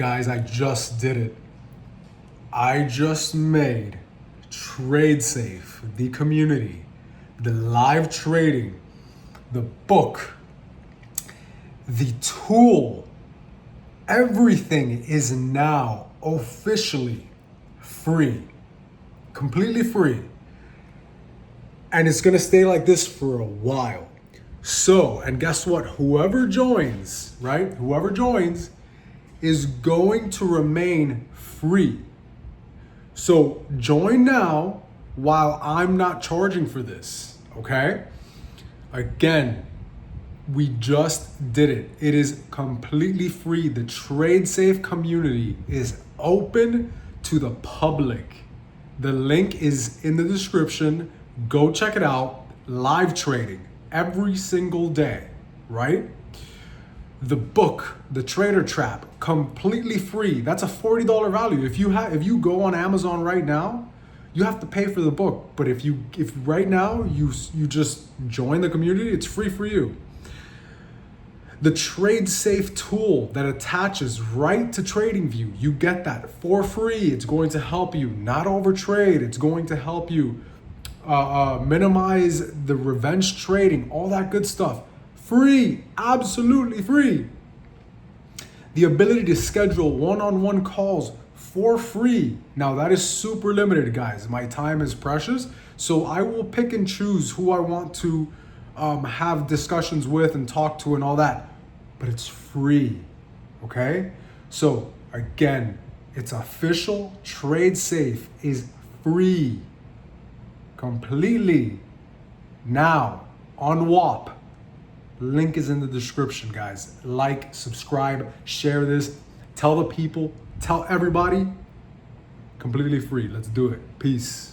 Guys, I just did it. I just made Trade Safe, the community, the live trading, the book, the tool, everything is now officially free, completely free. And it's gonna stay like this for a while. So, and guess what? Whoever joins, right? Whoever joins is going to remain free. So join now while I'm not charging for this, okay? Again, we just did it. It is completely free. The Trade Safe community is open to the public. The link is in the description. Go check it out. Live trading every single day, right? The book, The Trader Trap, completely free. That's a $40 value. If you go on Amazon right now, you have to pay for the book. But if right now you just join the community, it's free for you. The Trade Safe tool that attaches right to TradingView, you get that for free. It's going to help you not overtrade. It's going to help you minimize the revenge trading, all that good stuff. Free, absolutely free. The ability to schedule one-on-one calls for free. Now that is super limited, guys. My time is precious, so I will pick and choose who I want to have discussions with and talk to and all that. But it's free, okay? So again, it's official. Trade Safe is free, completely now on WAP. Link is in the description, guys. Like, subscribe, share this, tell the people, tell everybody. Completely free. Let's do it. Peace.